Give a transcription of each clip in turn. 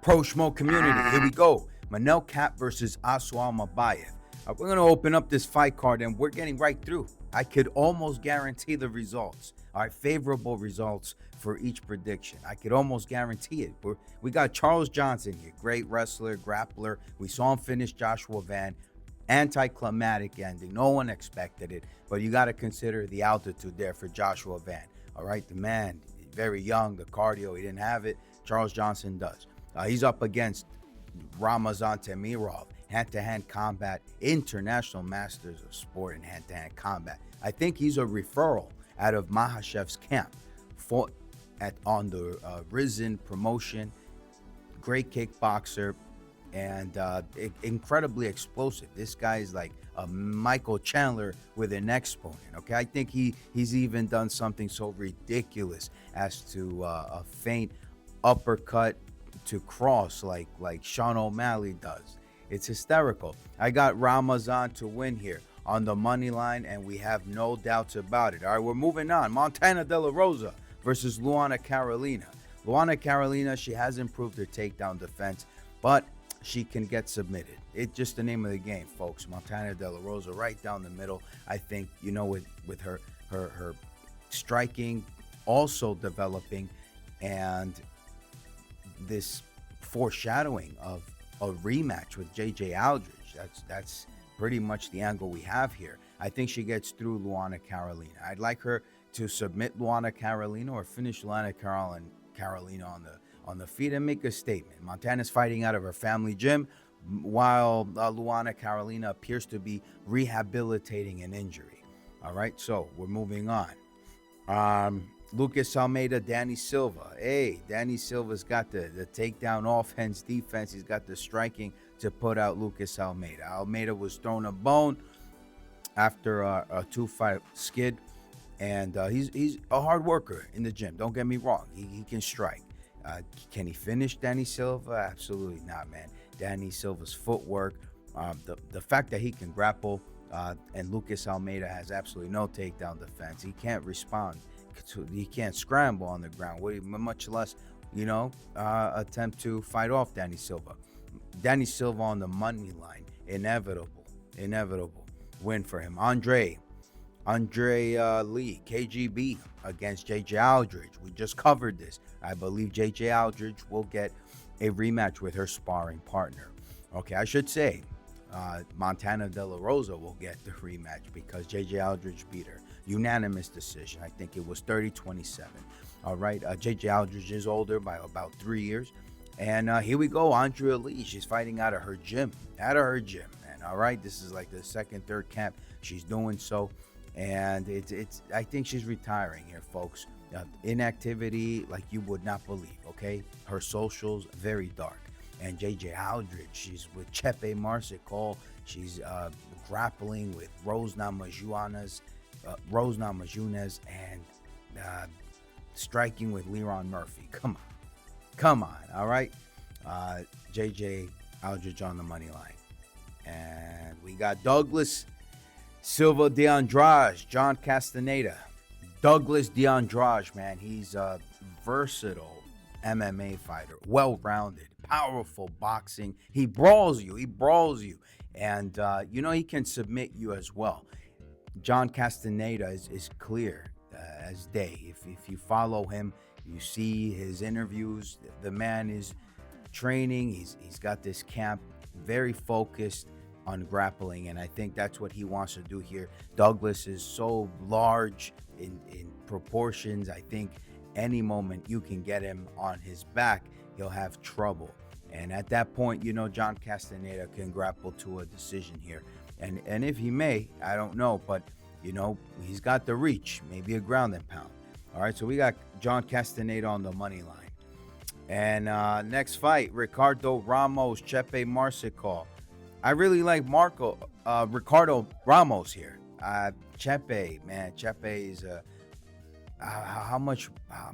Pro Schmo community, here we go. Manel Kape versus Asu Almabayev. We're going to open up this fight card and we're getting right through. I could almost guarantee the results. All right, favorable results for each prediction. I could almost guarantee it. We got Charles Johnson here, great wrestler, grappler. We saw him finish Joshua Van. Anticlimactic ending. No one expected it, but you got to consider the altitude there for Joshua Van. All right, the man, very young, the cardio, he didn't have it. Charles Johnson does. He's up against Ramazan Temirov, hand-to-hand combat, international masters of sport in hand-to-hand combat. I think he's a referral out of Mahashev's camp. Fought on the Risen promotion, great kickboxer, and incredibly explosive. This guy is like a Michael Chandler with an exponent. Okay, I think he's even done something so ridiculous as to a feint uppercut to cross like Sean O'Malley does. It's hysterical. I got Ramazan to win here on the money line, and we have no doubts about it. All right, we're moving on. Montana De La Rosa versus Luana Carolina. Luana Carolina, she has improved her takedown defense, but she can get submitted. It's just the name of the game, folks. Montana De La Rosa right down the middle. I think, with her striking also developing, and this foreshadowing of a rematch with JJ Aldridge. That's pretty much the angle we have here. I think she gets through Luana Carolina. I'd like her to submit Luana Carolina or finish Luana Carolina on the feet and make a statement. Montana's fighting out of her family gym, while Luana Carolina appears to be rehabilitating an injury. All right, so we're moving on. Lucas Almeida, Danny Silva. Hey, Danny Silva's got the takedown offense, defense. He's got the striking to put out Lucas Almeida. Almeida was thrown a bone after a 2-fight skid, and he's a hard worker in the gym. Don't get me wrong. He can strike. Can he finish Danny Silva? Absolutely not, man. Danny Silva's footwork, the fact that he can grapple, and Lucas Almeida has absolutely no takedown defense. He can't respond. He can't scramble on the ground, much less, attempt to fight off Danny Silva. Danny Silva on the money line, inevitable win for him. Andre Lee, KGB against JJ Aldridge. We just covered this. I believe JJ Aldridge will get a rematch with her sparring partner. Okay, I should say Montana De La Rosa will get the rematch because JJ Aldridge beat her. Unanimous decision. I think it was 30-27. All right, JJ Aldridge is older by about 3 years. And here we go, Andrea Lee. She's fighting out of her gym. Man. All right, this is like the second, third camp she's doing so. And it's I think she's retiring here, folks. Inactivity like you would not believe, okay? Her socials, very dark. And JJ Aldridge, she's with Chepe Marsical. She's grappling with Rose Namajunas and striking with Leron Murphy. Come on, all right? JJ Aldridge on the money line. And we got Douglas Silva de Andrade, John Castaneda. Douglas de Andrade, man, he's a versatile MMA fighter, well-rounded, powerful boxing. He brawls you, and he can submit you as well. John Castaneda is clear as day. If you follow him, you see his interviews. The man is training. He's got this camp, very focused on grappling, and I think that's what he wants to do here. Douglas is so large in proportions. I think any moment you can get him on his back, he'll have trouble. And at that point, John Castaneda can grapple to a decision here. And if he may, I don't know, but he's got the reach, maybe a ground and pound. All right, so we got John Castaneda on the money line. And next fight, Ricardo Ramos, Chepe Marsical. I really like Ricardo Ramos here. Chepe is how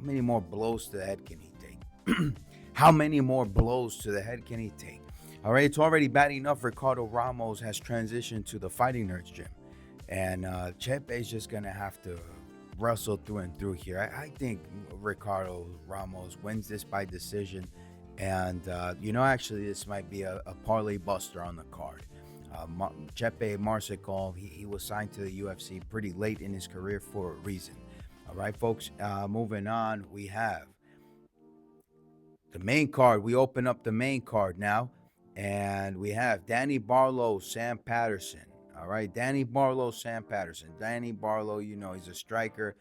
many more blows to the head can he take? How many more blows to the head can he take? All right, it's already bad enough Ricardo Ramos has transitioned to the Fighting Nerds gym. And Chepe is just going to have to wrestle through and through here. I think Ricardo Ramos wins this by decision. And, actually, this might be a parlay buster on the card. Chepe Marsicol, he was signed to the UFC pretty late in his career for a reason. All right, folks, moving on, we have the main card. We open up the main card now, and we have Danny Barlow, Sam Patterson. All right, Danny Barlow, Sam Patterson. Danny Barlow, he's a striker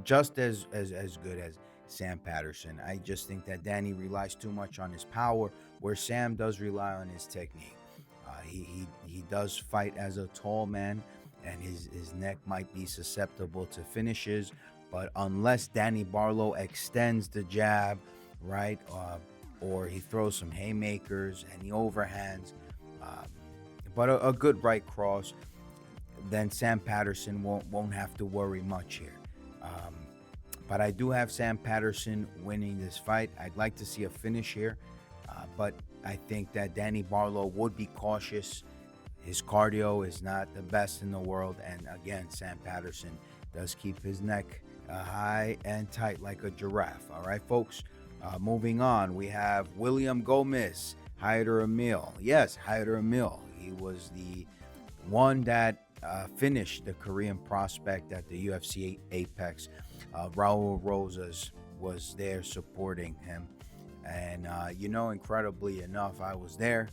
just as good as Sam Patterson. I just think that Danny relies too much on his power, where Sam does rely on his technique. He does fight as a tall man, and his neck might be susceptible to finishes. But unless Danny Barlow extends the jab, right, or he throws some haymakers and he overhands, uh, but a good right cross, then Sam Patterson won't have to worry much here. Um, but I do have Sam Patterson winning this fight. I'd like to see a finish here, but I think that Danny Barlow would be cautious. His cardio is not the best in the world, and again, Sam Patterson does keep his neck high and tight like a giraffe. All right, folks. Moving on, we have William Gomez, Haider Emil. Yes, Haider Emil. He was the one that finished the Korean prospect at the UFC Apex. Raul Rosas was there supporting him. And, incredibly enough, I was there.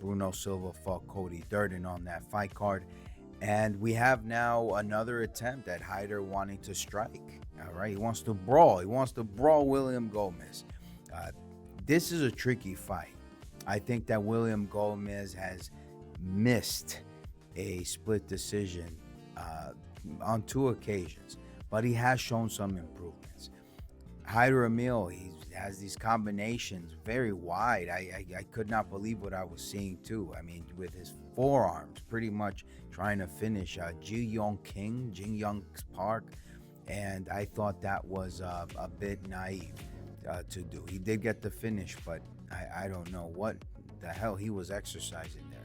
Bruno Silva fought Cody Durden on that fight card. And we have now another attempt at Haider wanting to strike. All right, he wants to brawl. He wants to brawl William Gomez. This is a tricky fight. I think that William Gomez has missed a split decision on 2 occasions, but he has shown some improvements. Haider Emil, he has these combinations very wide. I could not believe what I was seeing too. I mean, with his forearms, pretty much trying to finish Ji Young Park, and I thought that was a bit naive to do. He did get the finish, but I don't know what the hell he was exercising there.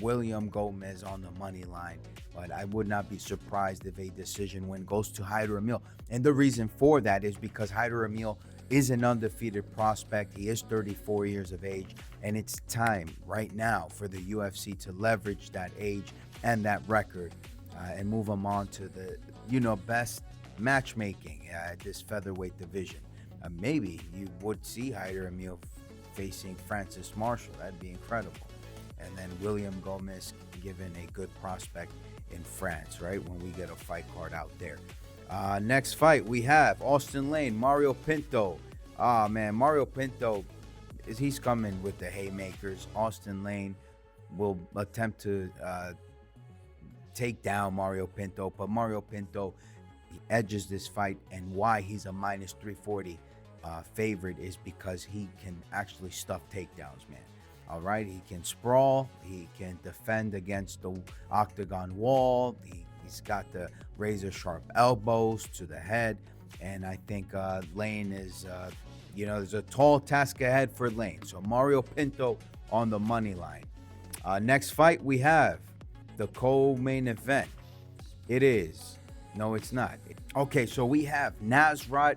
William Gomez on the money line, but I would not be surprised if a decision win goes to Haider Emil. And the reason for that is because Haider Emil is an undefeated prospect. He is 34 years of age, and it's time right now for the UFC to leverage that age and that record and move him on to the best matchmaking at this featherweight division. Maybe you would see Haider Emil facing Francis Marshall. That'd be incredible. And then William Gomez given a good prospect in France, right? When we get a fight card out there. Next fight, we have Austin Lane, Mario Pinto. Man, Mario Pinto, he's coming with the haymakers. Austin Lane will attempt to take down Mario Pinto, but Mario Pinto edges this fight, and why he's a minus 340 favorite is because he can actually stuff takedowns, man. All right, he can sprawl, he can defend against the octagon wall, he's got the razor sharp elbows to the head, and I think Lane is, there's a tall task ahead for Lane. So Mario Pinto on the money line. Next fight, we have the co-main event. No, it's not. Okay, so we have Nasrat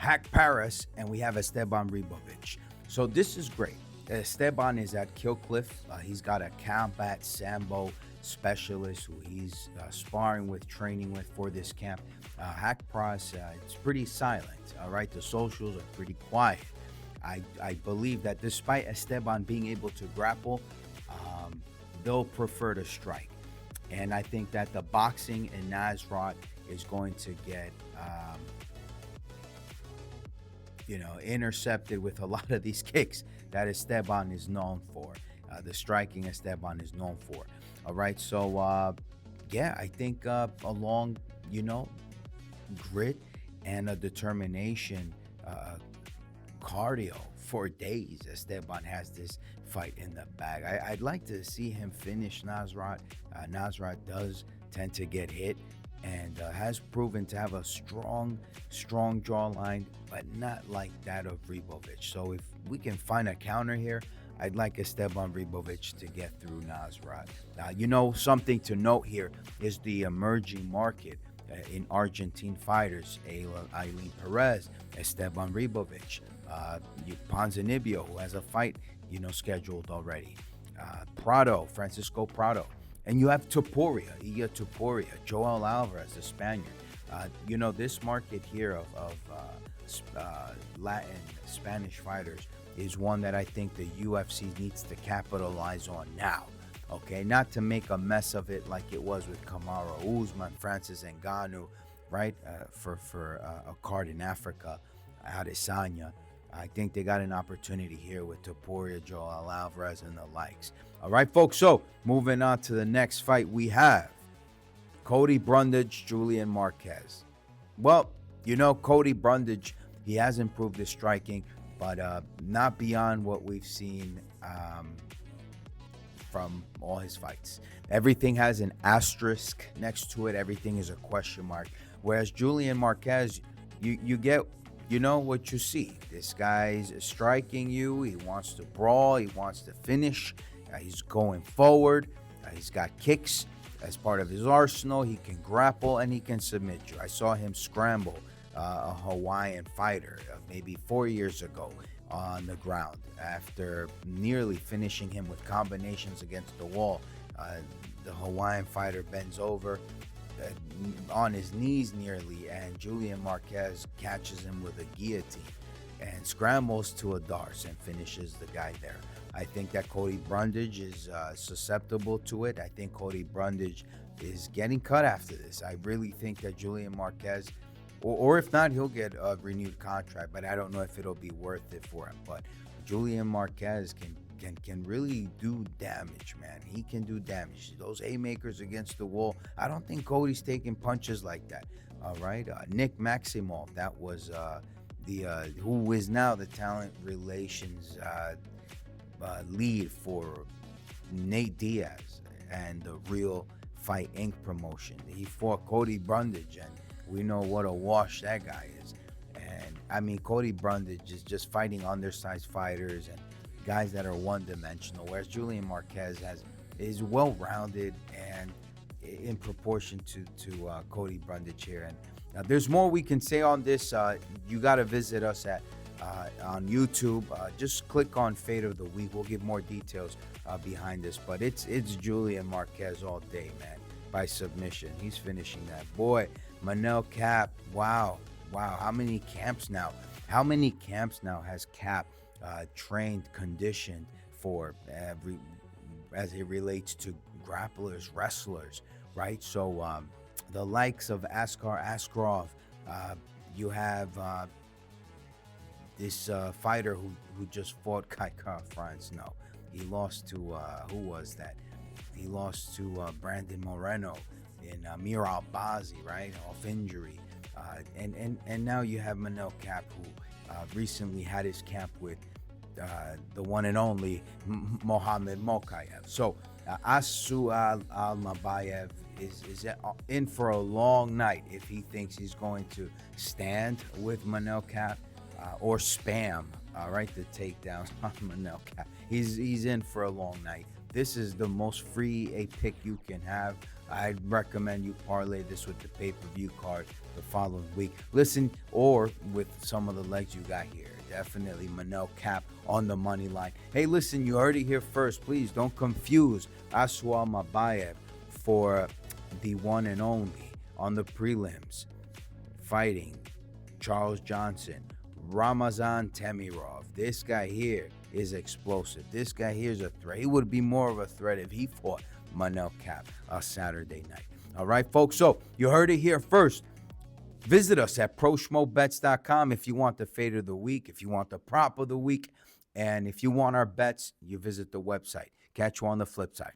Haqparast and we have Esteban Ribovic. So this is great. Esteban is at Killcliff. He's got a combat sambo specialist who he's sparring with, training with for this camp. Haqparast, it's pretty silent. All right, the socials are pretty quiet. I believe that despite Esteban being able to grapple, they'll prefer to strike. And I think that the boxing in Nasrat is going to get intercepted with a lot of these kicks that Esteban is known for. The striking Esteban is known for. All right, so I think along grit and a determination, cardio for days, Esteban has this fight in the bag. I'd like to see him finish Nasrat. Nasrat does tend to get hit and has proven to have a strong jawline, but not like that of Ribovic. So if we can find a counter here, I'd like Esteban Ribovic to get through Nasrat. Something to note here is the emerging market in Argentine fighters, Eileen Perez, Esteban Ribovic. Ponzinibbio, who has a fight, scheduled already. Prado, Francisco Prado. And you have Topuria, Iga Topuria, Joel Alvarez, the Spaniard. This market here of Latin, Spanish fighters is one that I think the UFC needs to capitalize on now. Okay, not to make a mess of it like it was with Kamaru Usman, Francis Ngannou, right? For a card in Africa, Adesanya. I think they got an opportunity here with Topuria, Joel Alvarez, and the likes. All right, folks. So moving on to the next fight, we have Cody Brundage, Julian Marquez. Well, Cody Brundage, he has improved his striking, but not beyond what we've seen from all his fights. Everything has an asterisk next to it. Everything is a question mark. Whereas Julian Marquez, you get, what you see. This guy's striking you. He wants to brawl. He wants to finish. He's going forward. He's got kicks as part of his arsenal. He can grapple and he can submit you. I saw him scramble a Hawaiian fighter maybe 4 years ago on the ground after nearly finishing him with combinations against the wall. The Hawaiian fighter bends over on his knees nearly, and Julian Marquez catches him with a guillotine and scrambles to a Darce and finishes the guy there. I think that Cody Brundage is susceptible to it. I think Cody Brundage is getting cut after this. I really think that Julian Marquez, or if not, he'll get a renewed contract, but I don't know if it'll be worth it for him. But Julian Marquez can really do damage, man. He can do damage. Those haymakers against the wall, I don't think Cody's taking punches like that. All right. Nick Maximov, that was who is now the talent relations lead for Nate Diaz and the Real Fight Inc. promotion. He fought Cody Brundage, and we know what a wash that guy is. And I mean, Cody Brundage is just fighting undersized fighters and guys that are one-dimensional, whereas Julian Marquez is well-rounded and in proportion to Cody Brundage here. And there's more we can say on this. You got to visit us on YouTube. Just click on Fate of the Week. We'll give more details behind this, but it's Julian Marquez all day, man, by submission. He's finishing that. Boy, Manel Kape, wow. How many camps now has Kape trained, conditioned for as it relates to grapplers, wrestlers, right? So the likes of Askar Askarov, you have this fighter who just fought Kaikar France. No, he lost to who was that? He lost to Brandon Moreno in Mir Albazi, right, off injury. And now you have Manel Kape, who recently had his camp with the one and only Mohamed Mokaev. So Asu Almabayev is in for a long night if he thinks he's going to stand with Manel Kape or spam, right, the takedowns on Manel Kape. He's in for a long night. This is the most free a pick you can have. I'd recommend you parlay this with the pay-per-view card the following week. Listen, or with some of the legs you got here. Definitely Manel Kape on the money line. Hey, listen, you heard it here first. Please don't confuse Asu Almabayev for the one and only on the prelims fighting Charles Johnson, Ramazan Temirov. This guy here is explosive. This guy here is a threat. He would be more of a threat if he fought Manel Kape Saturday night. All right, folks. So you heard it here first. Visit us at proschmobets.com if you want the fade of the week, if you want the prop of the week, and if you want our bets, you visit the website. Catch you on the flip side.